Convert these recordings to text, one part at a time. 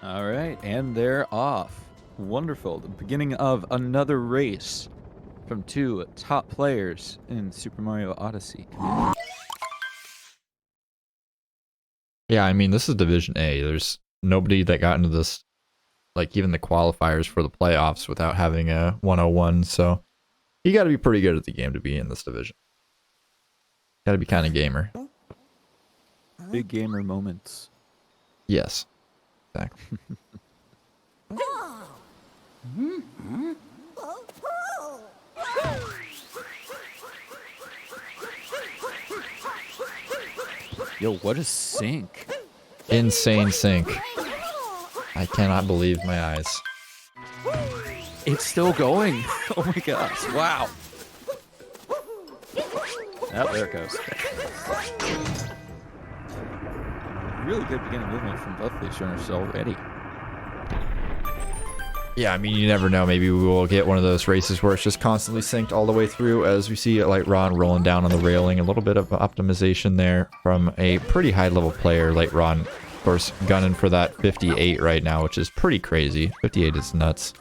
All right, and they're off. Wonderful. The beginning of another race from two top players in Super Mario Odyssey. Yeah, I mean, this is Division A. There's nobody that got into this, like even the qualifiers for the playoffs without having a 101, so you got to be pretty good at the game to be in this division. Got to be kind of gamer. Big gamer moments. Yes, exactly. Yo, what a sync. Insane sync. I cannot believe my eyes. It's still going. Oh my gosh. Wow. Oh, there it goes. Really good beginning movement from both these runners already. Yeah, I mean, you never know. Maybe we will get one of those races where it's just constantly synced all the way through, as we see LightRon rolling down on the railing. A little bit of optimization there from a pretty high-level player. LightRon, of course, gunning for that 58 right now, which is pretty crazy. 58 is nuts.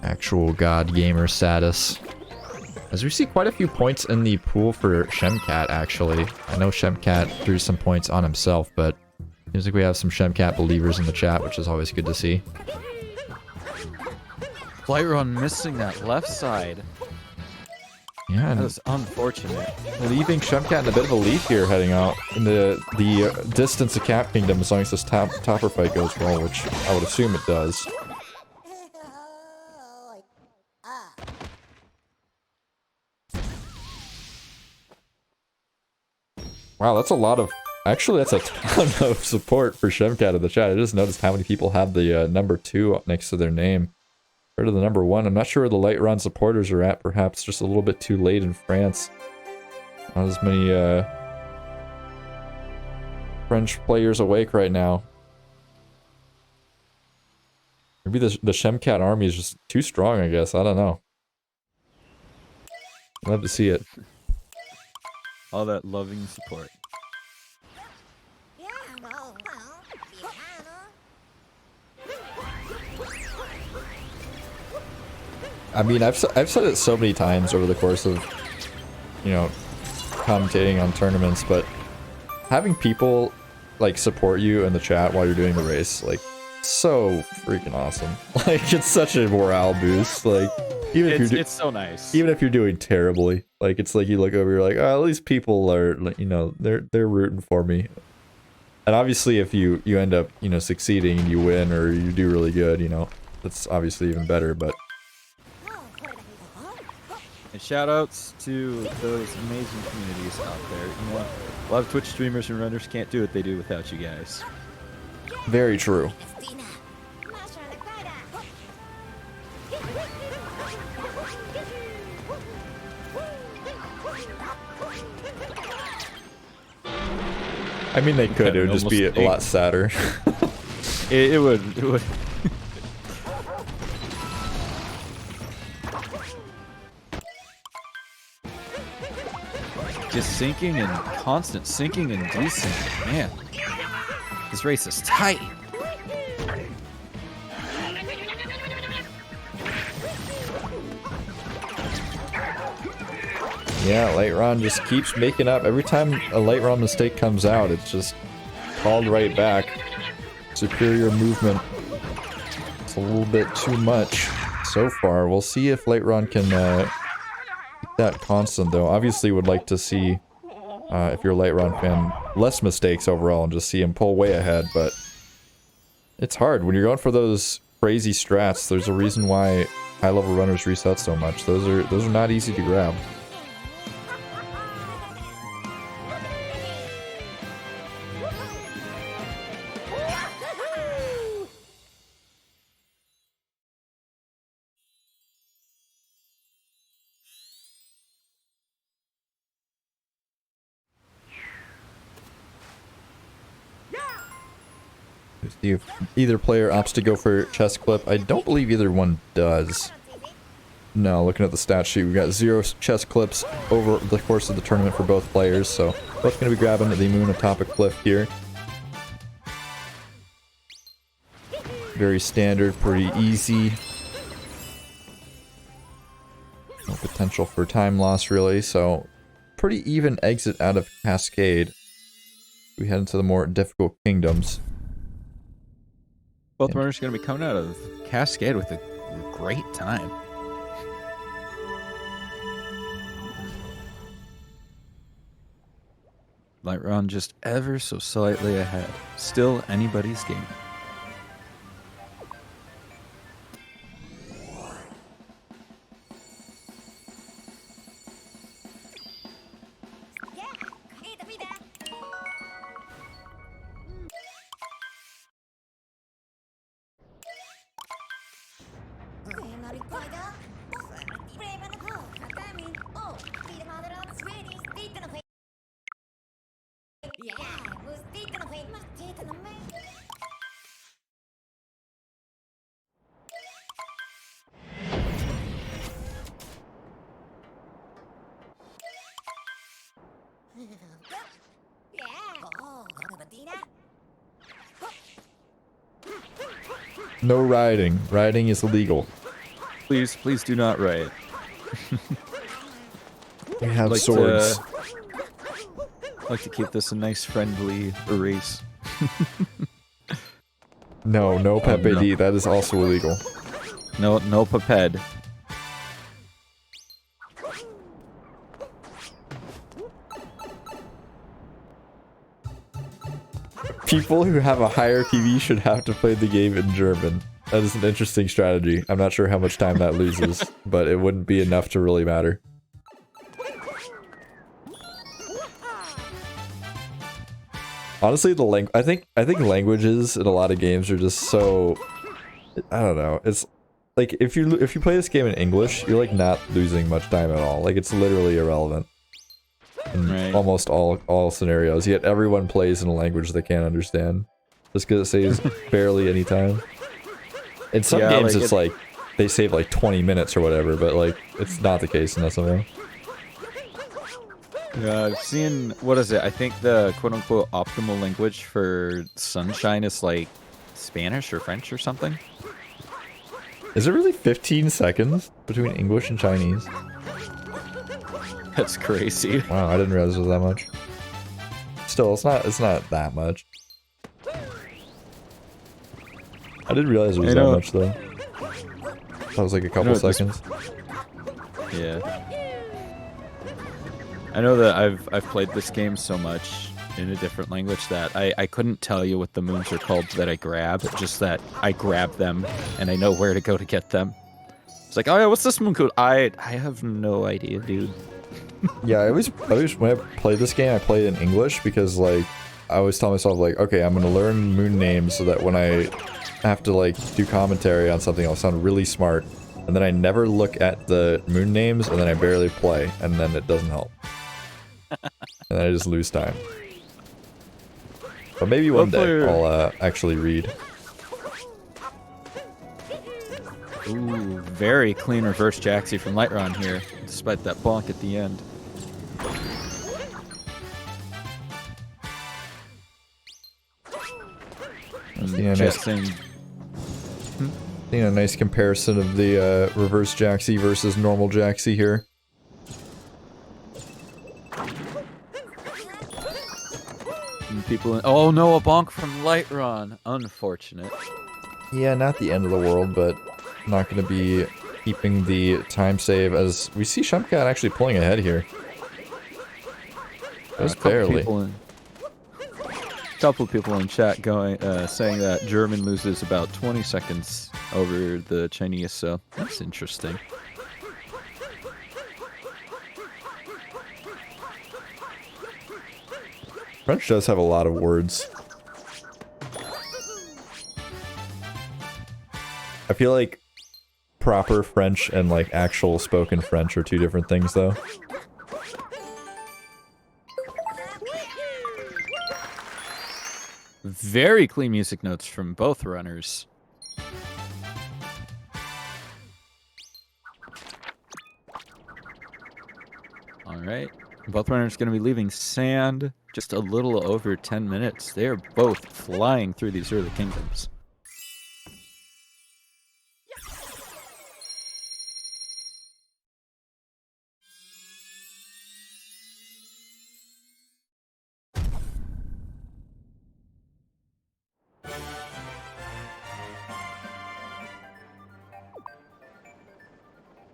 Actual god gamer status. As we see quite a few points in the pool for Shemcat, actually. I know Shemcat threw some points on himself, but seems like we have some Shemcat believers in the chat, which is always good to see. LightRon missing that left side. Yeah, and That was unfortunate. leaving Shemcat in a bit of a lead here, heading out in the distance of Cap Kingdom, as long as this topper fight goes well, which I would assume it does. Wow, that's a lot of... Actually, that's a ton of support for Shemcat in the chat. I just noticed how many people have the number 2 up next to their name. Or to the number 1. I'm not sure where the LightRon supporters are at. Perhaps just a little bit too late in France. Not as many French players awake right now. Maybe the Shemcat army is just too strong, I guess. I don't know. I'd love to see it. All that loving support. I mean, I've said it so many times over the course of, you know, commentating on tournaments, but having people, like, support you in the chat while you're doing the race, like, so freaking awesome. Like, it's such a morale boost. Like, even if It's so nice. even if you're doing terribly, like, it's like you look over, you're like, oh, at least people are, you know, they're rooting for me. And obviously, if you end up, you know, succeeding and you win or you do really good, you know, that's obviously even better. But And shout outs to those amazing communities out there. You know, a lot of Twitch streamers and runners can't do what they do without you guys. very true. I mean, they could. It would just be a lot sadder. It would. It would. Just sinking and constant sinking and desinking. Man, this race is tight. Yeah, LightRon just keeps making up. Every time a LightRon mistake comes out, it's just called right back. Superior movement. It's a little bit too much so far. We'll see if LightRon can keep that constant, though. Obviously, would like to see, if you're a LightRon fan, less mistakes overall and just see him pull way ahead, but it's hard. When you're going for those crazy strats, there's a reason why high-level runners reset so much. Those are not easy to grab. If either player opts to go for chest clip, I don't believe either one does. No, looking at the stat sheet, we got 0 chest clips over the course of the tournament for both players, so both going to be grabbing the moon atop a cliff here. Very standard, pretty easy. No potential for time loss, really, so pretty even exit out of Cascade. We head into the more difficult kingdoms. Both runners are going to be coming out of Cascade with a great time. LightRon just ever so slightly ahead. Still anybody's game. No riding. Riding is illegal. Please, please do not riot. We have swords. I'd like to keep this a nice friendly race. No, no Pepe no. D. That is also illegal. No, no Peped. People who have a higher PV should have to play the game in German. That is an interesting strategy. I'm not sure how much time that loses, but it wouldn't be enough to really matter. Honestly, I think languages in a lot of games are just so, I don't know. It's like if you play this game in English, you're like not losing much time at all. Like it's literally irrelevant in almost all scenarios. Yet everyone plays in a language they can't understand just because it saves barely any time. In some games, it's like they save like 20 minutes or whatever, but like it's not the case in SMO. Yeah, I've seen, what is it? I think the quote-unquote optimal language for Sunshine is like Spanish or French or something. Is it really 15 seconds between English and Chinese? That's crazy. Wow, I didn't realize it was that much. Still, it's not that much. I didn't realize it was that much though. That was like a couple seconds. Yeah. I know that I've played this game so much in a different language that I couldn't tell you what the moons are called that I grab, just that I grab them and I know where to go to get them. It's like, oh yeah, what's this moon called? I have no idea, dude. Yeah, I always when I play this game, I play it in English because like I always tell myself like, okay, I'm gonna learn moon names so that when I have to like do commentary on something, I'll sound really smart. And then I never look at the moon names, and then I barely play, and then it doesn't help. And I just lose time. But maybe one day I'll actually read. Ooh, very clean reverse Jaxie from LightRon here, despite that bonk at the end. Seeing a nice comparison of the reverse Jaxie versus normal Jaxie here. Oh no, a bonk from LightRon. Unfortunate. Yeah, not the end of the world, but not going to be keeping the time save as we see Shemcat actually pulling ahead here. Just barely. Couple people in chat going saying that German loses about 20 seconds over the Chinese, so that's interesting. French does have a lot of words. I feel like proper French and like actual spoken French are two different things though. Very clean music notes from both runners. All right. Both runners going to be leaving sand just a little over 10 minutes. They are both flying through these early kingdoms.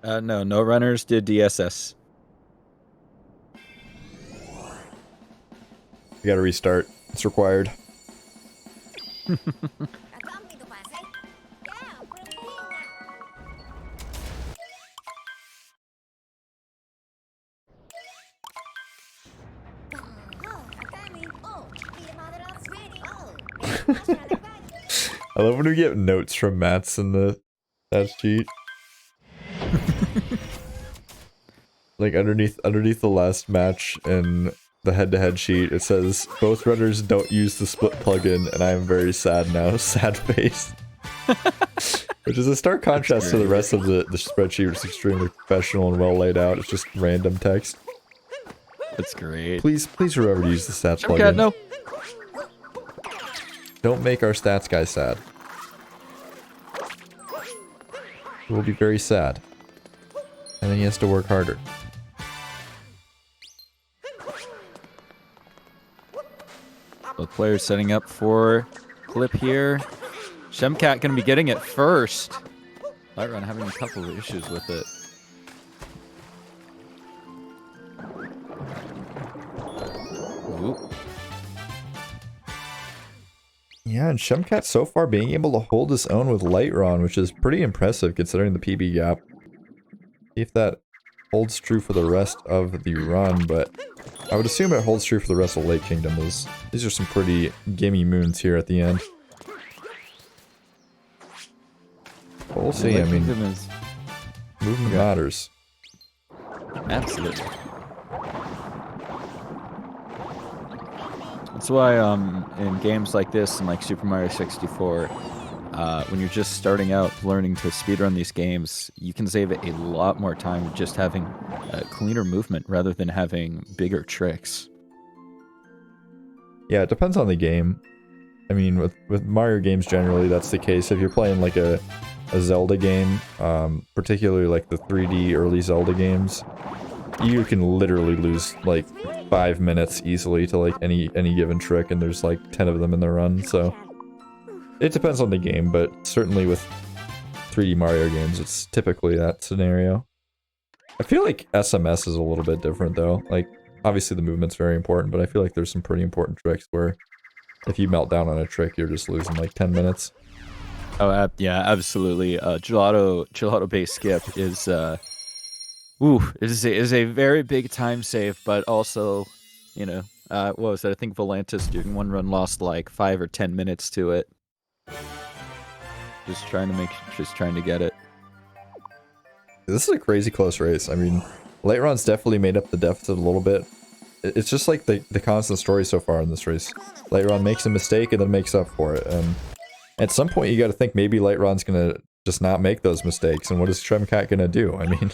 No runners did DSS. We gotta restart. It's required. I love when we get notes from Mats in the stat sheet. Like underneath the last match in the head-to-head sheet, it says both runners don't use the split plugin, and I am very sad now. Sad face. Which is a stark contrast to the rest of the spreadsheet, which is extremely professional and well laid out. It's just random text. That's great. Please remember to use the stats plugin. Shemcat, no. Don't make our stats guy sad. He will be very sad. And then he has to work harder. Both players setting up for clip here. Shemcat going to be getting it first. LightRon having a couple of issues with it. Ooh. Yeah, and Shemcat so far being able to hold his own with LightRon, which is pretty impressive considering the PB gap. See if that holds true for the rest of the run, but I would assume it holds true for the rest of Lake Kingdom. These are some pretty gimme moons here at the end. But we'll see, I mean, movement matters. Absolutely. That's why in games like this and like Super Mario 64, when you're just starting out learning to speedrun these games, you can save a lot more time just having cleaner movement rather than having bigger tricks. Yeah, it depends on the game. I mean, with Mario games generally, that's the case. If you're playing like a Zelda game, particularly like the 3D early Zelda games, you can literally lose like 5 minutes easily to like any given trick, and there's like 10 of them in the run, so it depends on the game, but certainly with 3D Mario games, it's typically that scenario. I feel like SMS is a little bit different though. Like, obviously the movement's very important, but I feel like there's some pretty important tricks where if you melt down on a trick, you're just losing like 10 minutes. Oh, yeah, absolutely. Gelato base skip is is a very big time save, but also, you know, what was it? I think Volantis during one run lost like 5 or 10 minutes to it. Just trying to get it. This is a crazy close race. I mean, LightRon's definitely made up the deficit a little bit. It's just like the constant story so far in this race. LightRon makes a mistake and then makes up for it, and at some point you gotta think maybe LightRon's gonna just not make those mistakes, and what is Shemcat gonna do? I mean,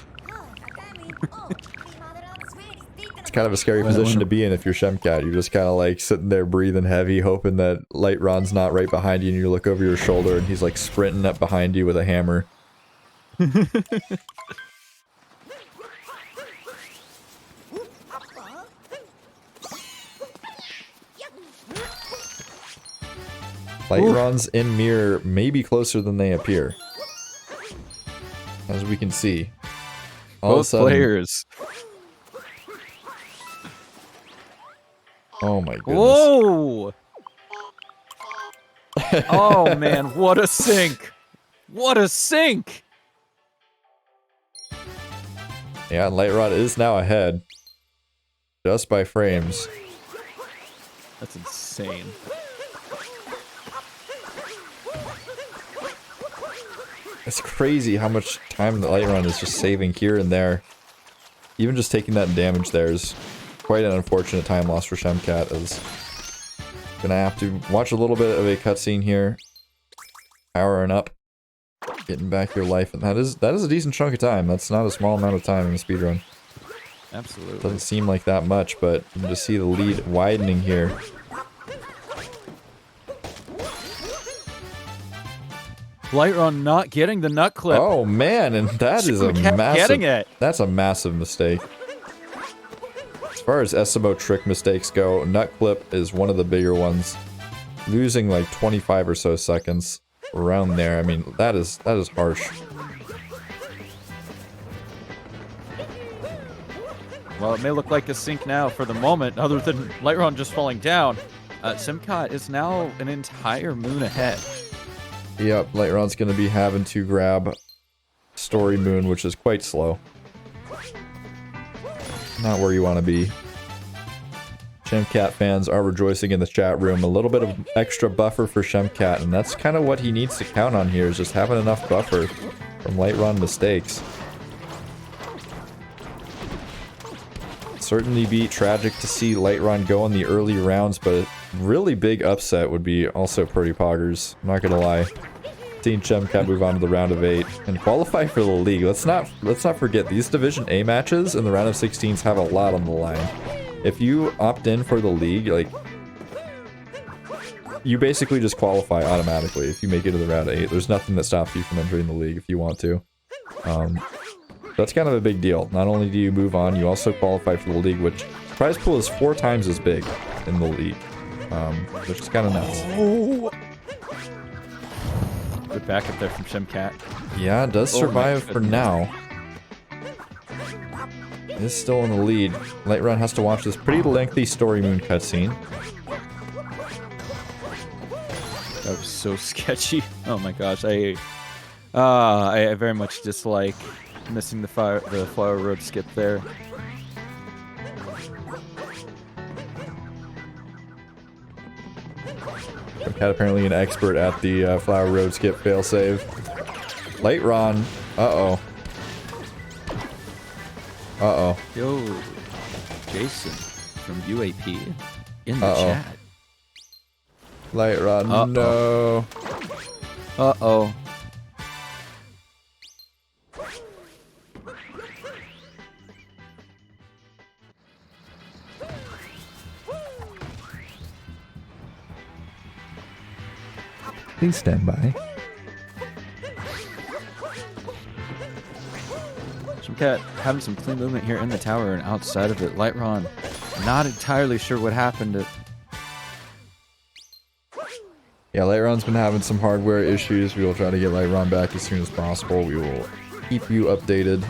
it's kind of a scary position to be in if you're Shemcat. You're just kind of like sitting there breathing heavy, hoping that LightRon's not right behind you, and you look over your shoulder and he's like sprinting up behind you with a hammer. LightRon's in mirror may be closer than they appear, as we can see. All Both players. Oh my goodness. Whoa! Oh man, what a sink! What a sink! Yeah, and LightRon is now ahead. Just by frames. That's insane. It's crazy how much time the LightRon is just saving here and there. Even just taking that damage there is quite an unfortunate time loss for Shemcat, as gonna have to watch a little bit of a cutscene here. Powering up. Getting back your life, and that is a decent chunk of time. That's not a small amount of time in a speedrun. Absolutely. Doesn't seem like that much, but you can just see the lead widening here. LightRon not getting the nut clip. Oh man, and that is a Shemcat getting massive. it. That's a massive mistake. As far as SMO trick mistakes go, nut clip is one of the bigger ones. Losing like 25 or so seconds around there. I mean, that is harsh. Well, it may look like a sink now for the moment, other than LightRon just falling down. Shemcat is now an entire moon ahead. Yep, LightRon's going to be having to grab Story Moon, which is quite slow. Not where you want to be. Shemcat fans are rejoicing in the chat room. A little bit of extra buffer for Shemcat, and that's kind of what he needs to count on here, is just having enough buffer from LightRon mistakes. Certainly be tragic to see LightRon go in the early rounds, but a really big upset would be also pretty poggers. I'm not gonna lie. Seeing Shemcat move on to the round of 8 and qualify for the league. Let's not forget, these Division A matches in the round of 16s have a lot on the line. If you opt in for the league, like, you basically just qualify automatically if you make it to the round of 8. There's nothing that stops you from entering the league if you want to. That's kind of a big deal. Not only do you move on, you also qualify for the league, which prize pool is 4 times as big in the league, which is kind of nuts. Oh. Good backup there from Shemcat. Yeah, it does survive for now. Is still in the lead. LightRon has to watch this pretty lengthy Story Moon cutscene. That was so sketchy. Oh my gosh, I very much dislike missing the Flower Road skip there. Shemcat apparently an expert at the Flower Road skip failsave. LightRon. Uh-oh. Uh-oh. Yo, Jason from UAP in the chat. LightRon, no. Uh-oh. Please stand by. Shemcat having some clean movement here in the tower and outside of it. LightRon not entirely sure what happened. Yeah, LightRon's been having some hardware issues. We will try to get LightRon back as soon as possible. We will keep you updated.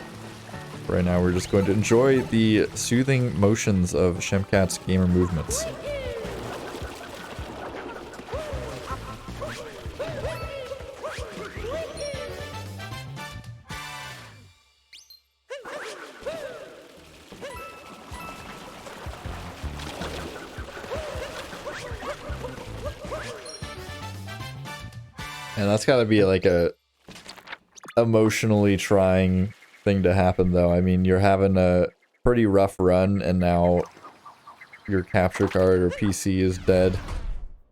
Right now, we're just going to enjoy the soothing motions of Shemcat's gamer movements. And that's gotta be like a emotionally trying thing to happen, though. I mean, you're having a pretty rough run, and now your capture card or PC is dead.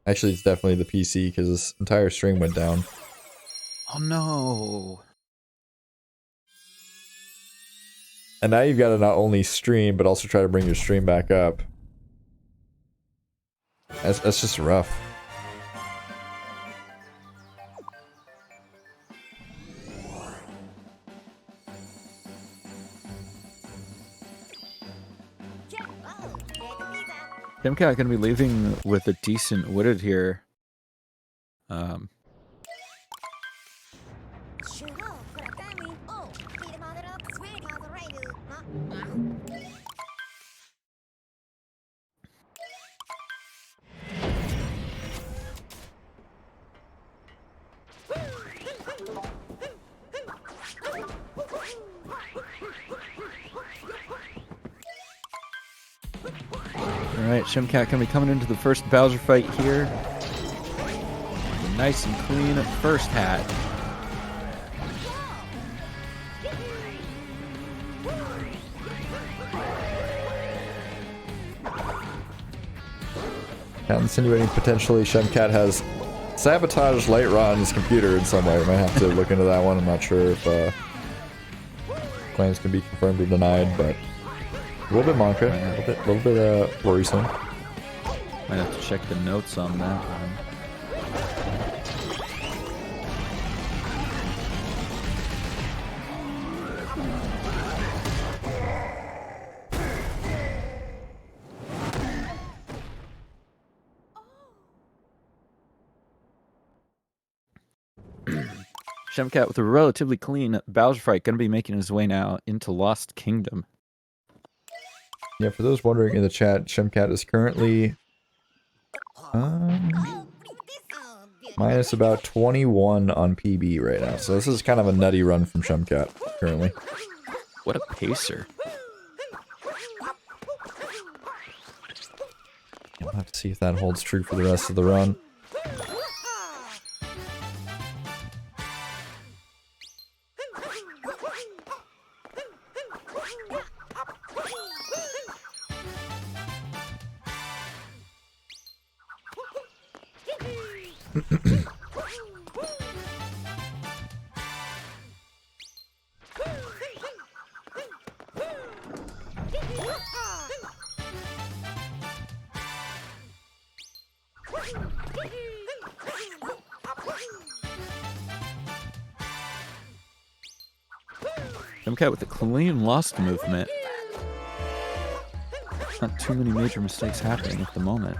Actually, it's definitely the PC, because this entire stream went down. Oh no. And now you've got to not only stream, but also try to bring your stream back up. That's just rough. Shemcat gonna be leaving with a decent wooded here. Alright, Shemcat gonna be coming into the first Bowser fight here. Nice and clean first hat. Insinuating potentially Shemcat has sabotaged LightRon's computer in some way. We might have to look into that one. I'm not sure if claims can be confirmed or denied, but A little bit mantra, a little bit worrisome. Might have to check the notes on that one. Shemcat with a relatively clean Bowser fight, going to be making his way now into Lost Kingdom. Yeah, for those wondering in the chat, Shemcat is currently minus about 21 on PB right now. So this is kind of a nutty run from Shemcat currently. What a pacer. We'll have to see if that holds true for the rest of the run. Shemcat with a clean lost movement. Not too many major mistakes happening at the moment.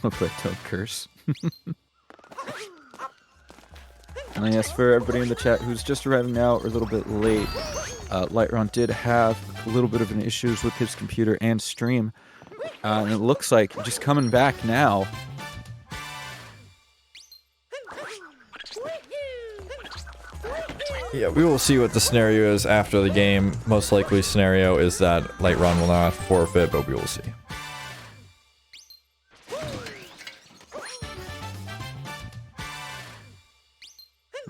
Hopefully I don't curse. And yes, for everybody in the chat who's just arriving now or a little bit late, LightRon did have a little bit of an issues with his computer and stream. And it looks like just coming back now. Yeah, we will see what the scenario is after the game. Most likely scenario is that LightRon will not forfeit, but we will see.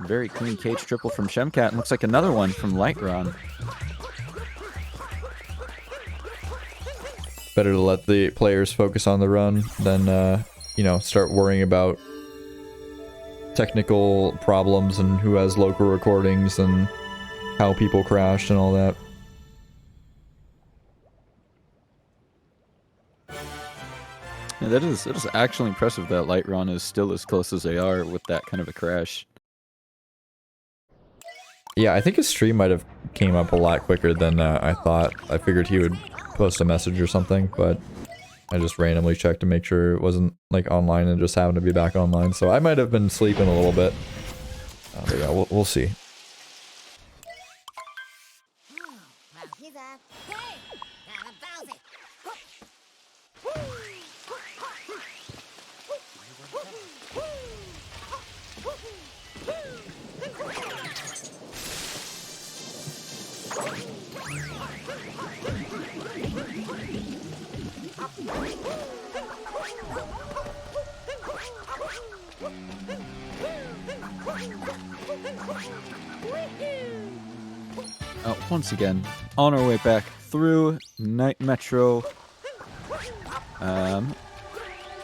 Very clean cage triple from Shemcat, and looks like another one from LightRon. Better to let the players focus on the run than, you know, start worrying about technical problems and who has local recordings and how people crashed and all that. Yeah, that is actually impressive that LightRon is still as close as they are with that kind of a crash. Yeah, I think his stream might have came up a lot quicker than I thought. I figured he would post a message or something, but I just randomly checked to make sure it wasn't like online and just happened to be back online. So I might have been sleeping a little bit. But yeah, we'll see. Once again, on our way back through Night Metro.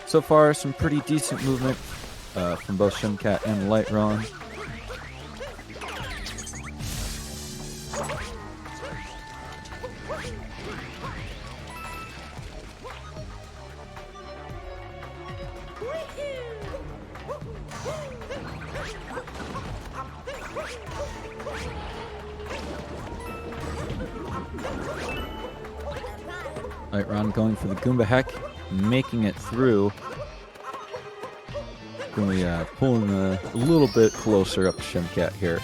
So far, some pretty decent movement from both Shemcat and LightRon. LightRon going for the Goomba Heck, making it through. Really pulling a little bit closer up to Shemcat here.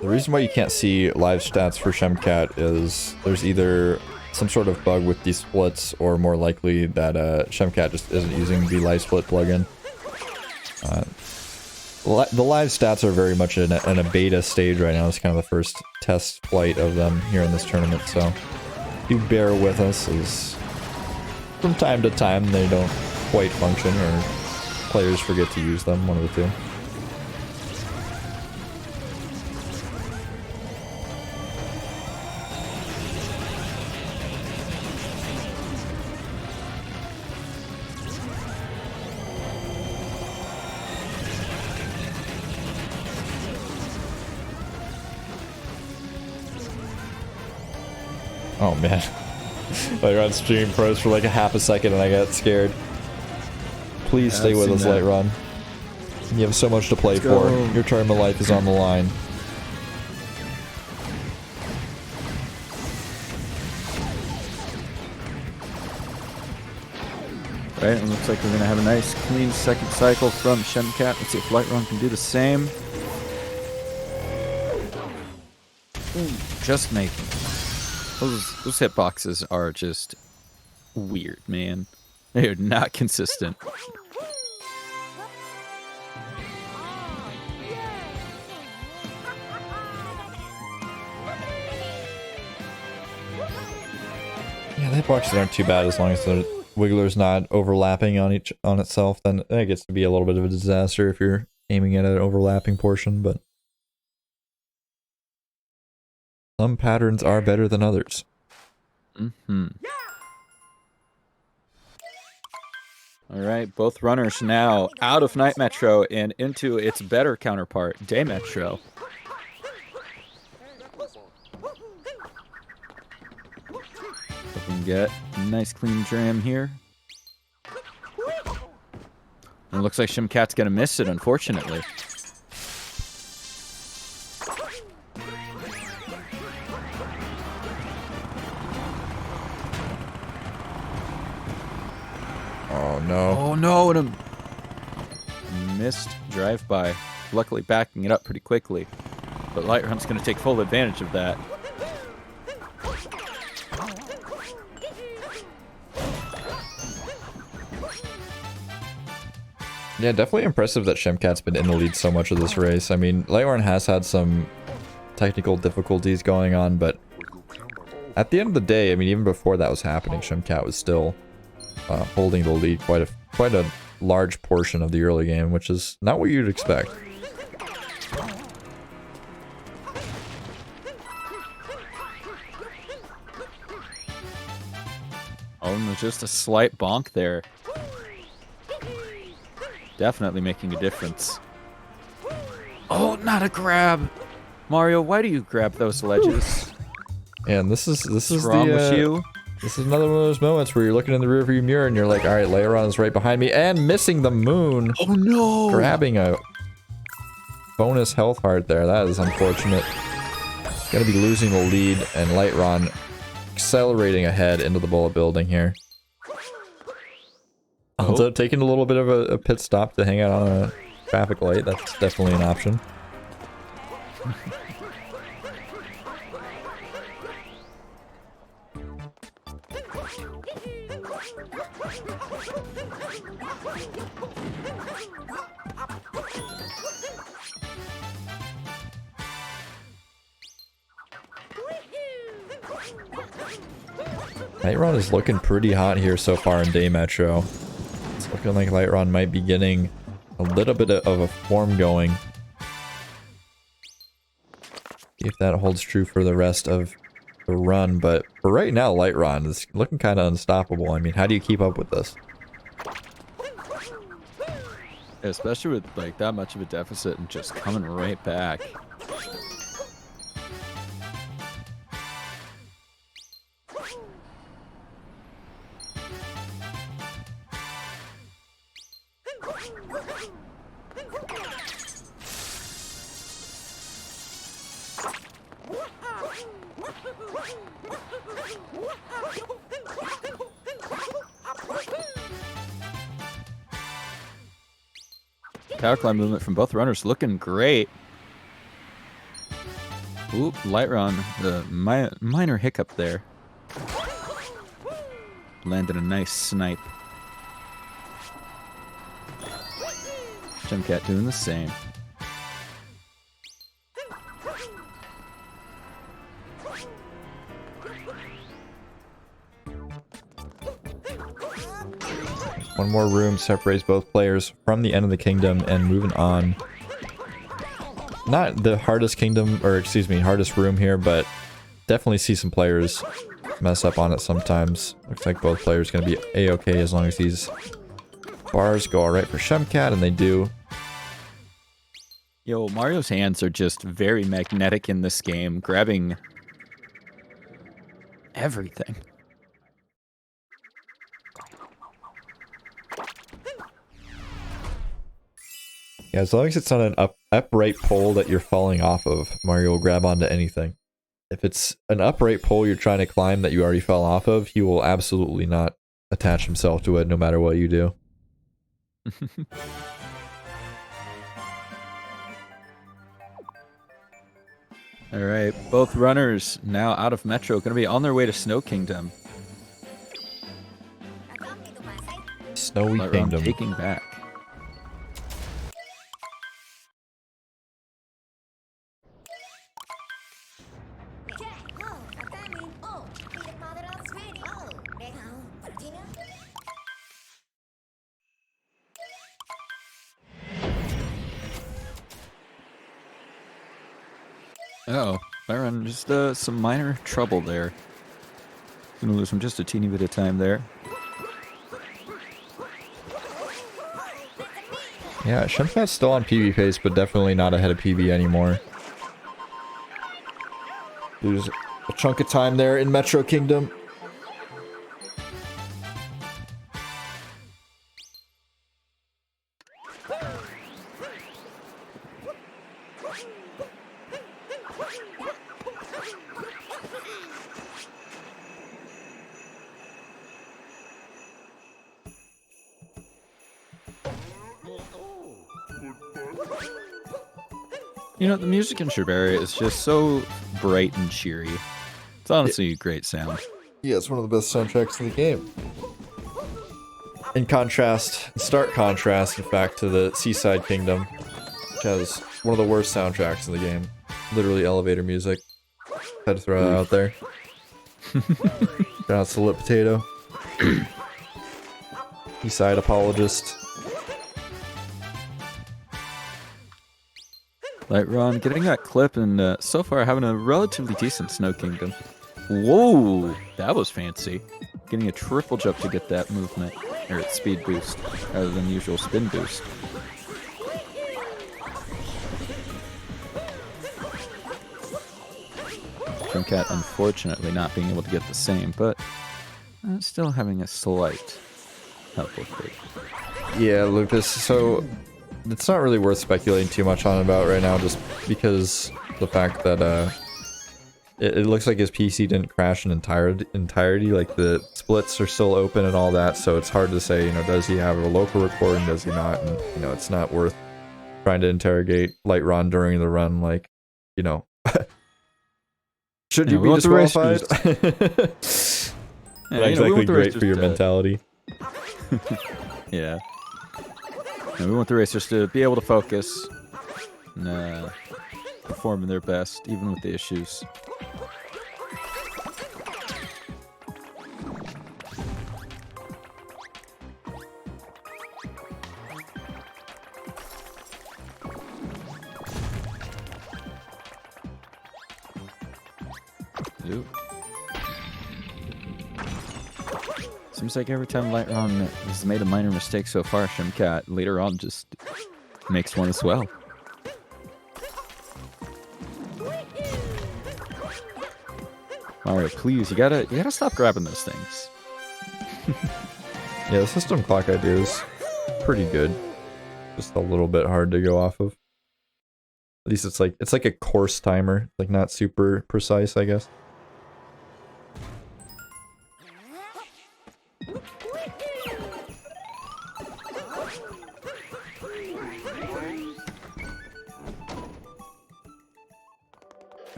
The reason why you can't see live stats for Shemcat is there's either some sort of bug with these splits, or more likely that Shemcat just isn't using the live split plugin. The live stats are very much in a beta stage right now. It's kind of the first test flight of them here in this tournament, so do bear with us, as from time to time they don't quite function, or players forget to use them, one of the two. Oh man. LightRon stream froze for like a half a second and I got scared. Please stay with us, LightRon. You have so much to play for. Your term of life is on the line. Right, it looks like we're going to have a nice, clean second cycle from Shemcat. Let's see if LightRon can do the same. Ooh, just making. Those hitboxes are just weird, man. They are not consistent. Yeah, the hitboxes aren't too bad as long as the wiggler's not overlapping on itself. Then it gets to be a little bit of a disaster if you're aiming at an overlapping portion, but some patterns are better than others. Mm-hmm. Alright, both runners now out of Night Metro and into its better counterpart, Day Metro. We can get a nice clean jam here. And it looks like Shemcat's gonna miss it, unfortunately. Oh no. Oh no, and a missed drive-by. Luckily backing it up pretty quickly. But LightRon's going to take full advantage of that. Yeah, definitely impressive that Shemcat's been in the lead so much of this race. I mean, LightRon has had some technical difficulties going on, but at the end of the day, I mean, even before that was happening, Shemcat was still holding the lead quite a large portion of the early game, which is not what you'd expect. Oh, and there's just a slight bonk there. Definitely making a difference. Oh, not a grab! Mario, why do you grab those ledges? And this is What's wrong with you? This is another one of those moments where you're looking in the rearview mirror and you're like, all right, LightRon is right behind me and missing the moon. Oh no! Grabbing a bonus health heart there. That is unfortunate. Gonna be losing the lead and LightRon accelerating ahead into the bullet building here. Although taking a little bit of a pit stop to hang out on a traffic light, that's definitely an option. LightRon is looking pretty hot here so far in Day Metro. It's looking like LightRon might be getting a little bit of a form going. See if that holds true for the rest of the run, but for right now, LightRon is looking kind of unstoppable. I mean, how do you keep up with this? Especially with like that much of a deficit and just coming right back. Power climb movement from both runners looking great. Oop, LightRon, the minor hiccup there. Landed a nice snipe. Shemcat doing the same. One more room separates both players from the end of the kingdom and moving on. Not the hardest kingdom, or excuse me, hardest room here, but definitely see some players mess up on it sometimes. Looks like both players going to be a-okay as long as these bars go alright for Shemcat, and they do. Yo, Mario's hands are just very magnetic in this game, grabbing everything. Yeah, as long as it's on an upright pole that you're falling off of, Mario will grab onto anything. If it's an upright pole you're trying to climb that you already fell off of, he will absolutely not attach himself to it no matter what you do. Alright, both runners now out of Metro, going to be on their way to Snow Kingdom. Snowy LightRon Kingdom. taking back. Uh-oh, LightRon, just some minor trouble there. Gonna lose him just a teeny bit of time there. Yeah, Shemcat's still on PB pace, but definitely not ahead of PB anymore. There's a chunk of time there in Metro Kingdom. You know, the music in Sherbera is just so bright and cheery. It's honestly a great sound. Yeah, it's one of the best soundtracks in the game. In contrast, stark contrast, in fact, to the Seaside Kingdom, which has one of the worst soundtracks in the game. Literally elevator music. Had to throw that out there. Shout out to Lit Potato. Seaside apologist. LightRon getting that clip and so far having a relatively decent Snow Kingdom. Whoa, that was fancy. Getting a triple jump to get that movement, or speed boost, rather than the usual spin boost. Shemcat unfortunately not being able to get the same, but still having a slight help with it. Yeah, Lucas, so it's not really worth speculating too much on about right now, just because the fact that it looks like his PC didn't crash in entirety, like the splits are still open and all that, so it's hard to say, you know, does he have a local recording, does he not, and, you know, it's not worth trying to interrogate LightRon during the run, like, you know, should you be disqualified? Not exactly great for your mentality. Yeah. And we want the racers to be able to focus and perform their best, even with the issues. Ooh. Seems like every time LightRon has made a minor mistake so far, Shemcat later on just makes one as well. Mario, please, you gotta stop grabbing those things. Yeah, the system clock idea is pretty good. Just a little bit hard to go off of. At least it's like a course timer, like not super precise, I guess.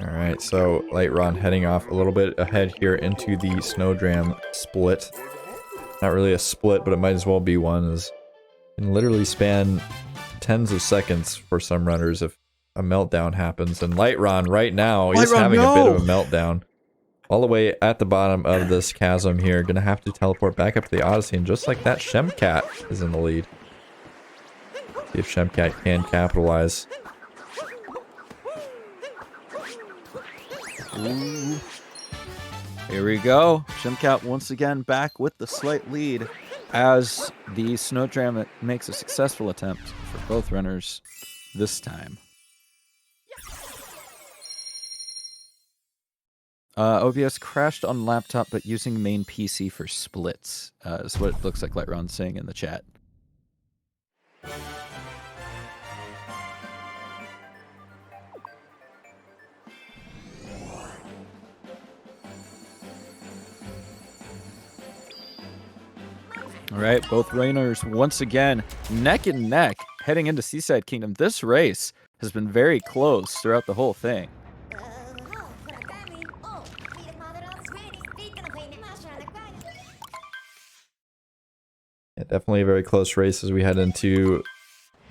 Alright, so LightRon heading off a little bit ahead here into the Snowdram split. Not really a split, but it might as well be one, as it can literally span tens of seconds for some runners if a meltdown happens. And LightRon right now is having a bit of a meltdown. All the way at the bottom of this chasm here, gonna have to teleport back up to the Odyssey, and just like that, Shemcat is in the lead. See if Shemcat can capitalize. Ooh. Here we go. Shemcat once again back with the slight lead as the Snowdram makes a successful attempt for both runners this time. OBS crashed on laptop, but using main PC for splits. Is what it looks like LightRon's saying in the chat. All right, both Rainers once again neck and neck heading into Seaside Kingdom. This race has been very close throughout the whole thing. Yeah, definitely a very close race as we head into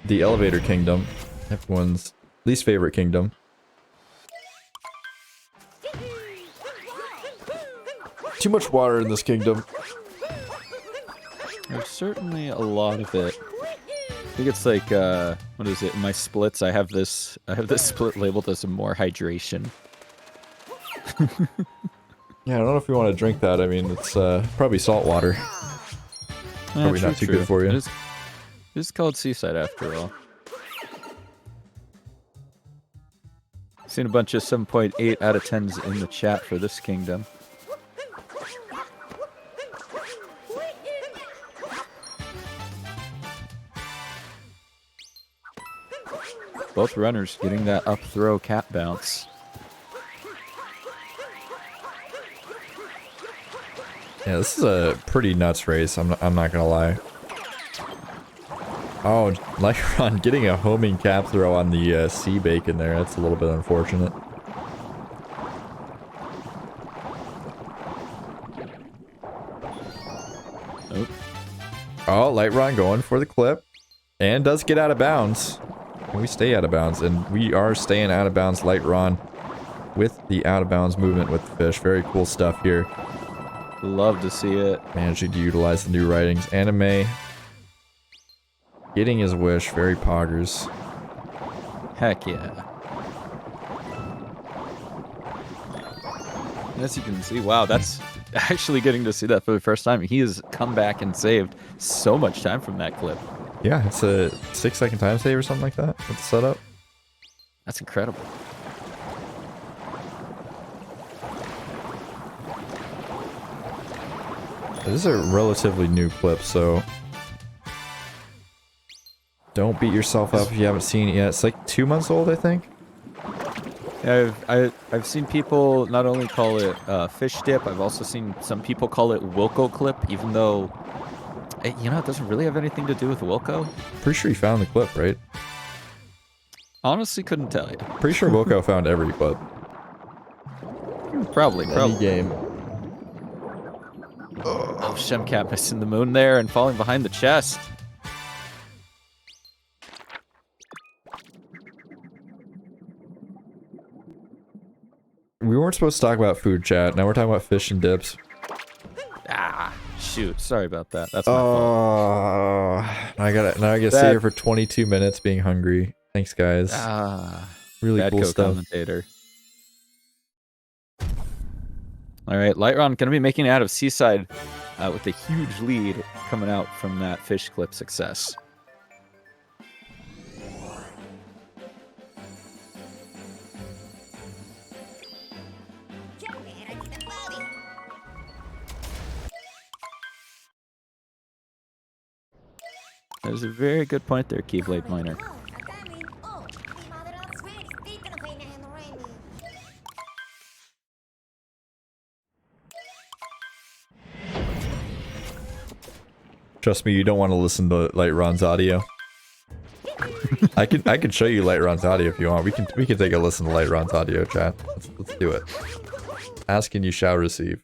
the Elevator Kingdom, everyone's least favorite kingdom. Too much water in this kingdom. There's certainly a lot of it. I think it's like what is it? In my splits, I have this split labeled as more hydration. Yeah, I don't know if you want to drink that. I mean, it's probably salt water. Probably not too good for you. It's called Seaside after all. Seen a bunch of 7.8 out of 10s in the chat for this kingdom. Both runners getting that up throw cap bounce. Yeah, this is a pretty nuts race. I'm not gonna lie. Oh, LightRon getting a homing cap throw on the sea bacon there. That's a little bit unfortunate. Nope. Oh, LightRon going for the clip. And does get out of bounds. Can we stay out of bounds? And we are staying out of bounds, LightRon, with the out of bounds movement with the fish. Very cool stuff here. Love to see it. Managing to utilize the new writings. Anime getting his wish. Very poggers. Heck yeah. As you can see, wow, that's actually getting to see that for the first time. He has come back and saved so much time from that clip. Yeah, it's a 6-second time save or something like that with the setup. That's incredible. This is a relatively new clip, so don't beat yourself up if you haven't seen it yet. It's like 2 months old, I think. Yeah, I've seen people not only call it fish dip, I've also seen some people call it Wilco clip, even though, you know, it doesn't really have anything to do with Wilco. Pretty sure you found the clip, right? Honestly, couldn't tell you. Pretty sure Wilco found every clip. Probably. Any game. Oh, Shemcat missing the moon there and falling behind the chest. We weren't supposed to talk about food, chat. Now we're talking about fish and dips. Ah, shoot. Sorry about that. That's my fault. Now I gotta stay here for 22 minutes being hungry. Thanks, guys. Really bad cool stuff. Co-commentator. All right, LightRon gonna be making it out of Seaside with a huge lead coming out from that fish clip success. There's a very good point there, Keyblade Miner. Trust me, you don't want to listen to LightRon's audio. I can show you LightRon's audio if you want. We can take a listen to LightRon's audio, chat. Let's do it. Ask and you shall receive.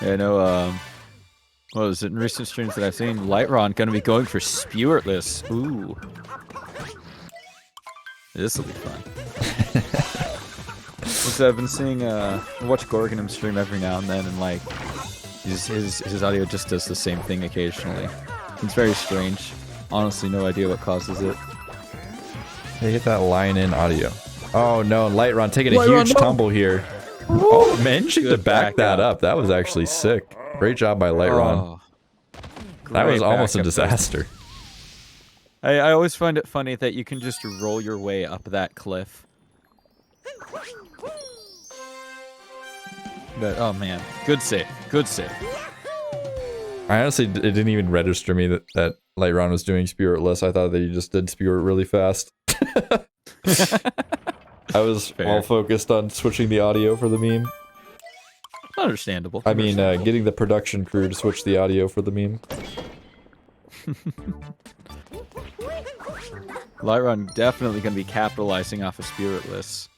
Yeah, I know, what was it, in recent streams that I've seen, LightRon gonna be going for Spewertless. Ooh. This will be fun. So I've been seeing, I watch Gorgonum stream every now and then, and like, his audio just does the same thing occasionally. It's very strange. Honestly, no idea what causes it. Hey, hit that line in audio. Oh no, LightRon taking a huge tumble here. Oh, managing to Good back that backup. up. That was actually sick. Great job by LightRon. Oh, That was great almost a backup. disaster. I always find it funny that you can just roll your way up that cliff. But, oh man, good save, good save. I honestly, it didn't even register me that LightRon was doing Spiritless. I thought that he just did Spirit really fast. I was Fair. all focused on switching the audio for the meme. Understandable. I mean, getting the production crew to switch the audio for the meme. LightRon definitely going to be capitalizing off of Spiritless.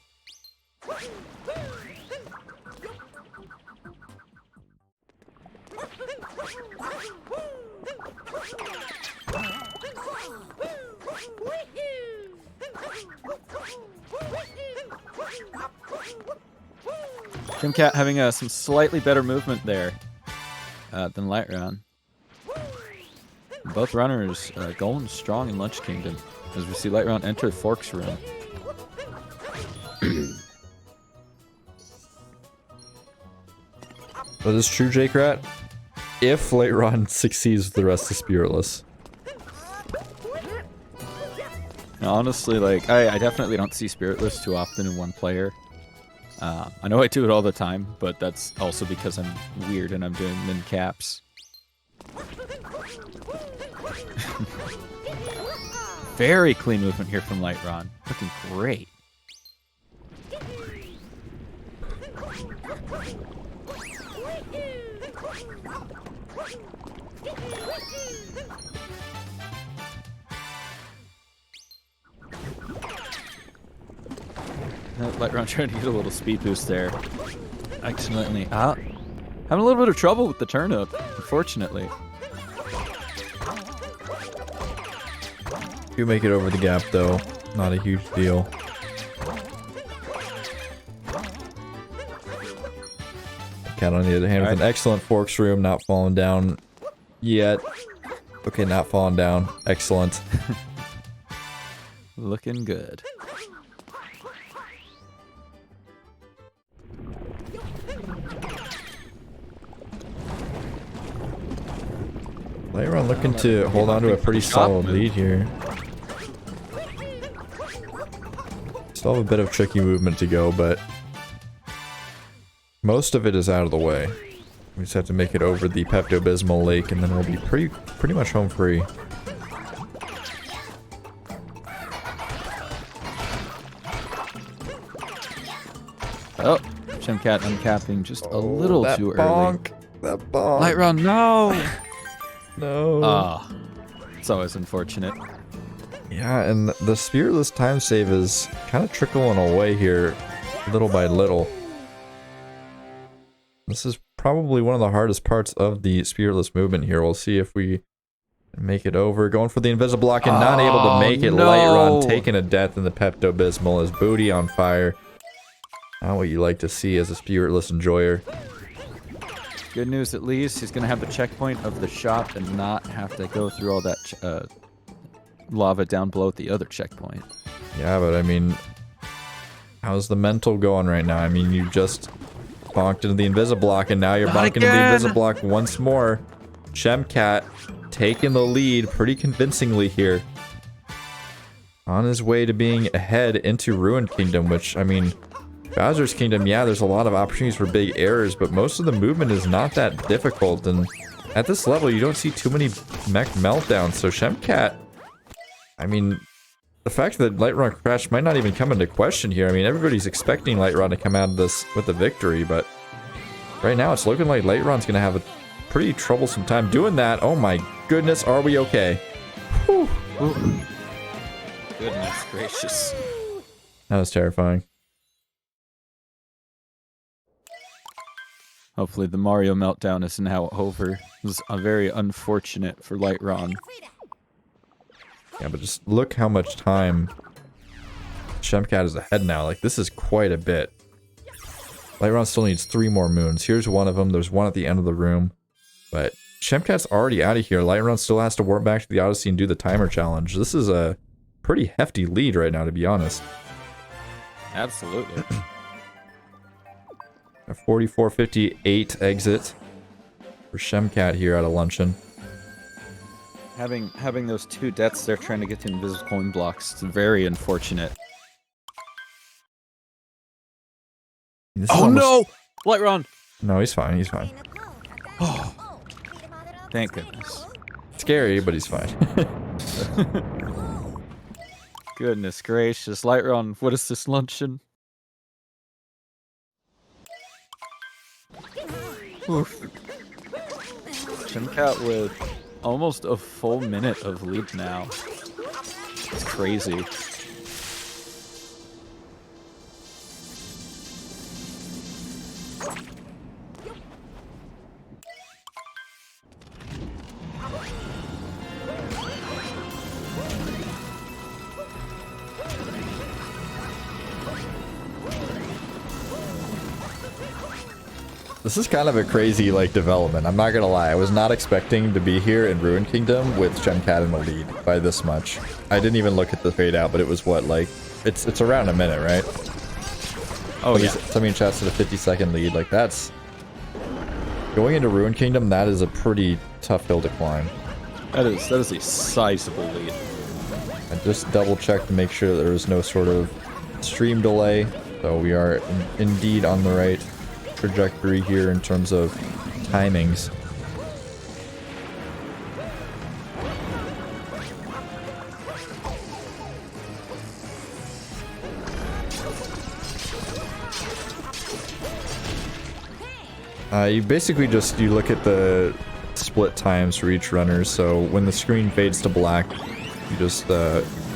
Shemcat having some slightly better movement there than LightRon. Both runners going strong in Lunch Kingdom as we see LightRon enter Fork's room. That is true, Jake-Rat. If LightRon succeeds with the rest of Spiritless. Now, honestly, like, I definitely don't see Spiritless too often in one player. I know I do it all the time, but that's also because I'm weird and I'm doing min caps. Very clean movement here from LightRon. Looking great. LightRon trying to get a little speed boost there. Accidentally. Having a little bit of trouble with the turnip, unfortunately. You make it over the gap, though. Not a huge deal. Cat on the other hand with an excellent Forks room, not falling down yet. Okay, not falling down. Excellent. Looking good. LightRon looking to hold on to a pretty solid lead here. Still have a bit of tricky movement to go, but most of it is out of the way. We just have to make it over the Pepto-Bismol lake, and then we'll be pretty much home free. Oh, Shemcat uncapping just a little that too bonk. early. That bonk. LightRon, no! No. Ah, it's always unfortunate. Yeah, and the Spiritless time save is kind of trickling away here, little by little. This is probably one of the hardest parts of the Spiritless movement here. We'll see if we make it over. Going for the Invisiblock and not able to make it. No. LightRon taking a death in the Pepto-Bismol. His booty on fire. Not what you like to see as a Spiritless enjoyer. Good news, at least he's gonna have the checkpoint of the shop and not have to go through all that lava down below at the other checkpoint. Yeah, but I mean, how's the mental going right now? I mean, you just bonked into the Invisiblock and now you're bonking into the Invisiblock once more. Shemcat taking the lead pretty convincingly here. On his way to being ahead into Ruined Kingdom, which, I mean, Bowser's Kingdom, yeah, there's a lot of opportunities for big errors, but most of the movement is not that difficult, and at this level, you don't see too many mech meltdowns, so Shemcat, I mean, the fact that LightRon crashed might not even come into question here. I mean, everybody's expecting LightRon to come out of this with a victory, but right now, it's looking like LightRon's gonna have a pretty troublesome time doing that. Oh my goodness, are we okay? Whew. Goodness gracious. That was terrifying. Hopefully the Mario meltdown is now over. It was very unfortunate for LightRon. Yeah, but just look how much time Shemcat is ahead now. Like, this is quite a bit. LightRon still needs 3 more moons. Here's one of them. There's one at the end of the room. But Shemcat's already out of here. LightRon still has to warp back to the Odyssey and do the timer challenge. This is a pretty hefty lead right now, to be honest. Absolutely. A 44.58 exit for Shemcat here at a luncheon. Having those two deaths there trying to get to invisible coin blocks, it's very unfortunate. Oh no! LightRon! No, he's fine, he's fine. Oh, thank goodness. Scary, but he's fine. Goodness gracious. LightRon, what is this luncheon? Oof. Shemcat with almost a full minute of lead now. It's crazy. This is kind of a crazy, like, development. I'm not gonna lie. I was not expecting to be here in Ruin Kingdom with Shemcat in the lead by this much. I didn't even look at the fade out, but it was what, like, it's around a minute, right? Oh, yeah. Somebody in chat's at a 50-second lead. Like, that's... Going into Ruin Kingdom, that is a pretty tough hill to climb. That is a sizable lead. I just double-checked to make sure there was no sort of stream delay. So we are indeed on the right trajectory here in terms of timings. You basically just, you look at the split times for each runner, so when the screen fades to black, you just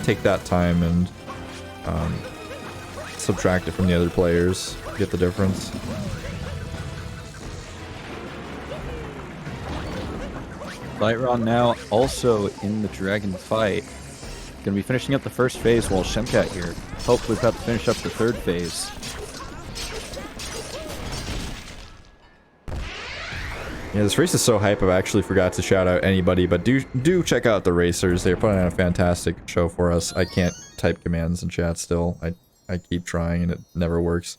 take that time and subtract it from the other players, get the difference. LightRon now also in the dragon fight. Gonna be finishing up the first phase while Shemcat here. Hopefully about to finish up the third phase. Yeah, this race is so hype, I actually forgot to shout out anybody, but do check out the racers. They're putting on a fantastic show for us. I can't type commands in chat still. I keep trying and it never works.